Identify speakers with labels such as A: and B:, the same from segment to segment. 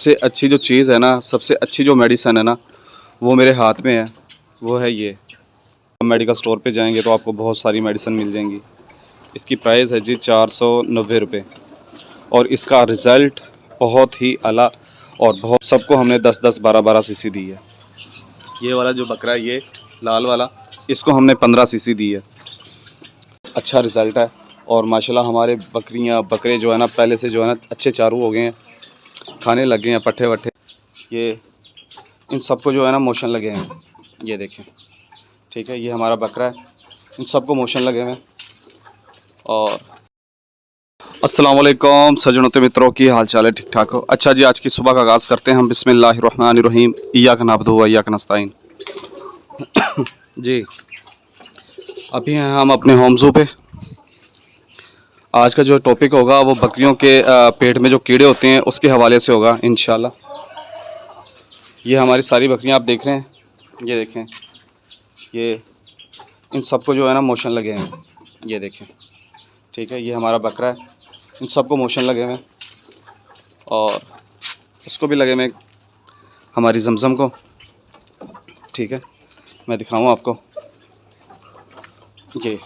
A: सबसे अच्छी जो चीज़ है ना, सबसे अच्छी जो मेडिसिन है ना, वो मेरे हाथ में है, वो है ये। मेडिकल स्टोर पे जाएंगे तो आपको बहुत सारी मेडिसिन मिल जाएंगी। इसकी प्राइस है जी 490 रुपये और इसका रिज़ल्ट बहुत ही आला और बहुत सबको हमने 10-10, 12-12 सीसी दी है। ये वाला जो बकरा है, ये लाल वाला, इसको हमने 15 सीसी दी है। अच्छा रिज़ल्ट है और माशाल्लाह हमारे बकरे जो है ना, पहले से जो है ना अच्छे चारू हो गए हैं, खाने लग गए हैं पट्ठे वट्ठे। ये इन सबको जो है ना मोशन लगे हैं, ये देखें, ठीक है। ये हमारा बकरा है, इन सबको मोशन लगे हुए हैं। और अस्सलाम वालेकुम सज्जनों ते मित्रों, की हाल चाल है? ठीक ठाक हो? अच्छा जी, आज की सुबह का आगाज़ करते हैं हम बिस्मिल्लाहिर्रहमानिर्रहीम, इय्याका नअब्दु व इय्याका नस्ताईन। जी, अभी हैं हम अपने होम ज़ू पे। आज का जो टॉपिक होगा वो बकरियों के पेट में जो कीड़े होते हैं उसके हवाले से होगा इंशाल्लाह। ये हमारी सारी बकरियां आप देख रहे हैं, ये देखें, ये इन सबको जो है ना मोशन लगे हैं, ये देखें, ठीक है। ये हमारा बकरा है, इन सबको मोशन लगे हुए हैं और इसको भी लगे हुए हमारी जमजम को, ठीक है। मैं दिखाऊँ आपको, ये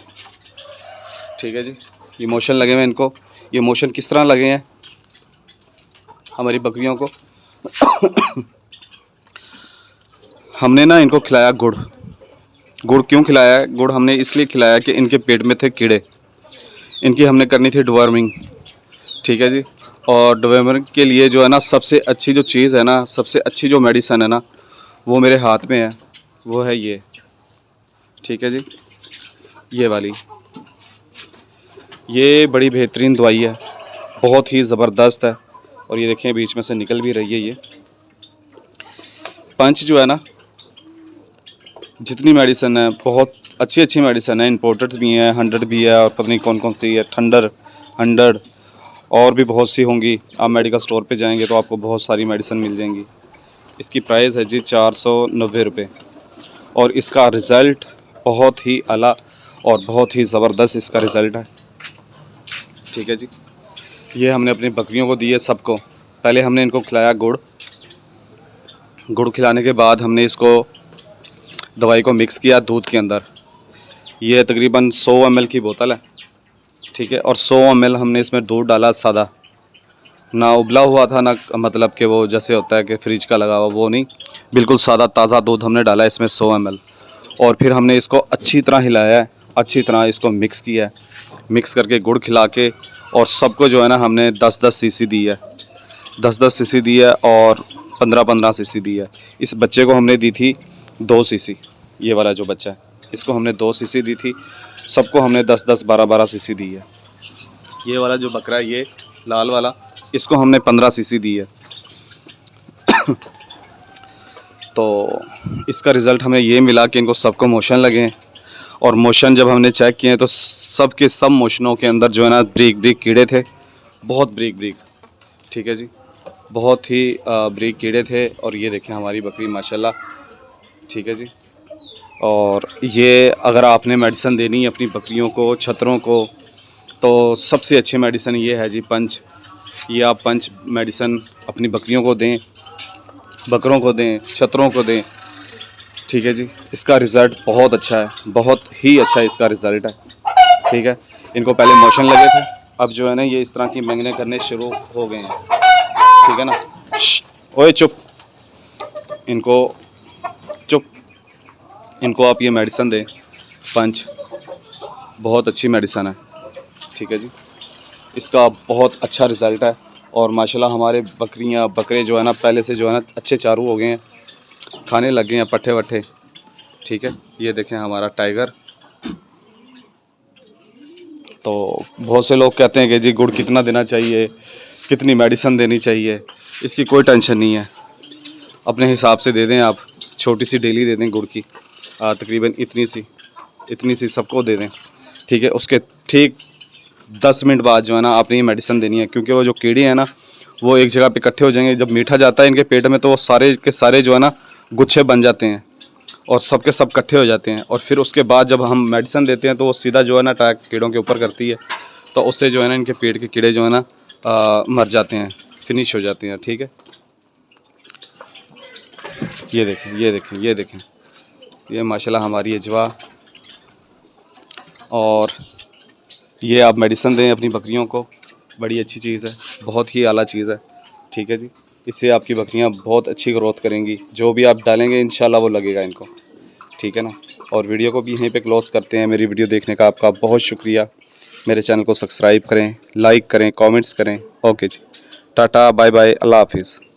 A: ठीक है जी, ये मोशन लगे हुए हैं इनको। ये मोशन किस तरह लगे हैं हमारी बकरियों को? हमने ना इनको खिलाया गुड़। गुड़ क्यों खिलाया है? गुड़ हमने इसलिए खिलाया कि इनके पेट में थे कीड़े, इनकी हमने करनी थी डिवर्मिंग, ठीक है जी। और डिवर्मिंग के लिए जो है ना, सबसे अच्छी जो चीज़ है ना, सबसे अच्छी जो मेडिसिन है ना, वो मेरे हाथ में है, वो है ये, ठीक है जी। ये वाली, ये बड़ी बेहतरीन दवाई है, बहुत ही ज़बरदस्त है। और ये देखें बीच में से निकल भी रही है। ये पंच जो है ना, जितनी मेडिसिन है बहुत अच्छी अच्छी मेडिसिन है, इंपोर्टेड भी हैं, 100 भी है और पता नहीं कौन कौन सी है, थंडर 100 और भी बहुत सी होंगी। आप मेडिकल स्टोर पे जाएंगे तो आपको बहुत सारी मेडिसिन मिल जाएंगी। इसकी प्राइस है जी 490 रुपये और इसका रिज़ल्ट बहुत ही आला और बहुत ही ज़बरदस्त इसका रिज़ल्ट है, ठीक है जी। ये हमने अपनी बकरियों को दी है सबको। पहले हमने इनको खिलाया गुड़। गुड़ खिलाने के बाद हमने इसको दवाई को मिक्स किया दूध के अंदर। ये तकरीबन 100 ml की बोतल है, ठीक है। और 100 ml हमने इसमें दूध डाला सादा, ना उबला हुआ था, ना मतलब कि वो जैसे होता है कि फ्रिज का लगा हुआ, वो नहीं, बिल्कुल सादा ताज़ा दूध हमने डाला इसमें 100 ml। और फिर हमने इसको अच्छी तरह हिलाया है, अच्छी तरह इसको मिक्स किया है, मिक्स करके गुड़ खिला के और सबको जो है ना हमने 10-10 सीसी दी है, 10-10 सीसी दी है और 15-15 सीसी दी है। इस बच्चे को हमने दी थी 2 सीसी, ये वाला जो बच्चा है इसको हमने 2 सीसी दी थी, सबको हमने 10-10, 12-12 सीसी दी है। ये वाला जो बकरा है, ये लाल वाला, इसको हमने 15 सीसी दी है। तो इसका रिज़ल्ट हमें ये मिला कि इनको सबको मोशन लगे हैं और मोशन जब हमने चेक किए तो सब के सब मोशनों के अंदर जो है ना ब्रीक ब्रीक कीड़े थे, बहुत ब्रीक ब्रीक, ठीक है जी, बहुत ही ब्रीक कीड़े थे। और ये देखें हमारी बकरी माशाल्लाह, ठीक है जी। और ये अगर आपने मेडिसिन देनी है अपनी बकरियों को, छतरों को, तो सबसे अच्छी मेडिसिन ये है जी पंच। ये आप पंच मेडिसिन अपनी बकरियों को दें, बकरों को दें, छतरों को दें, ठीक है जी। इसका रिज़ल्ट बहुत अच्छा है, बहुत ही अच्छा इसका रिज़ल्ट है, ठीक है। इनको पहले मोशन लगे थे, अब जो है ना ये इस तरह की मैंगने करने शुरू हो गए हैं, ठीक है ना। ओए चुप, इनको चुप, इनको आप ये मेडिसिन दें पंच, बहुत अच्छी मेडिसिन है, ठीक है जी। इसका बहुत अच्छा रिज़ल्ट है और माशाल्लाह हमारे बकरे जो है ना, पहले से जो है ना अच्छे चारू हो गए हैं, खाने लग गए हैं पट्ठे वट्ठे, ठीक है। ये देखें हमारा टाइगर। तो बहुत से लोग कहते हैं कि जी गुड़ कितना देना चाहिए, कितनी मेडिसिन देनी चाहिए, इसकी कोई टेंशन नहीं है, अपने हिसाब से दे दें आप। छोटी सी डेली दे दें गुड़ की, तकरीबन इतनी सी सबको दे दें, ठीक है। उसके ठीक 10 मिनट बाद जो है ना आपने ये मेडिसिन देनी है, क्योंकि वो जो कीड़े हैं ना वो एक जगह पे इकट्ठे हो जाएंगे। जब मीठा जाता है इनके पेट में तो वो सारे के सारे जो है ना गुच्छे बन जाते हैं और सब के सब इकट्ठे हो जाते हैं। और फिर उसके बाद जब हम मेडिसिन देते हैं तो वो सीधा जो है ना अटैक कीड़ों के ऊपर करती है, तो उससे जो है ना इनके पेट के कीड़े जो है ना मर जाते हैं, फिनिश हो जाते हैं, ठीक है। ये देखें, ये देखें, ये देखें, ये माशाल्लाह हमारी अजवा। और ये आप मेडिसिन दें अपनी बकरियों को, बड़ी अच्छी चीज़ है, बहुत ही आला चीज़ है। ठीक है जी, इससे आपकी बकरियां बहुत अच्छी ग्रोथ करेंगी। जो भी आप डालेंगे इंशाल्लाह वो लगेगा इनको। ठीक है ना। और वीडियो को भी यहीं पे क्लोज़ करते हैं। मेरी वीडियो देखने का आपका बहुत शुक्रिया। मेरे चैनल को सब्सक्राइब करें, लाइक करें, कमेंट्स करें। ओके जी, टाटा, बाय बाय, अल्लाह हाफिज़।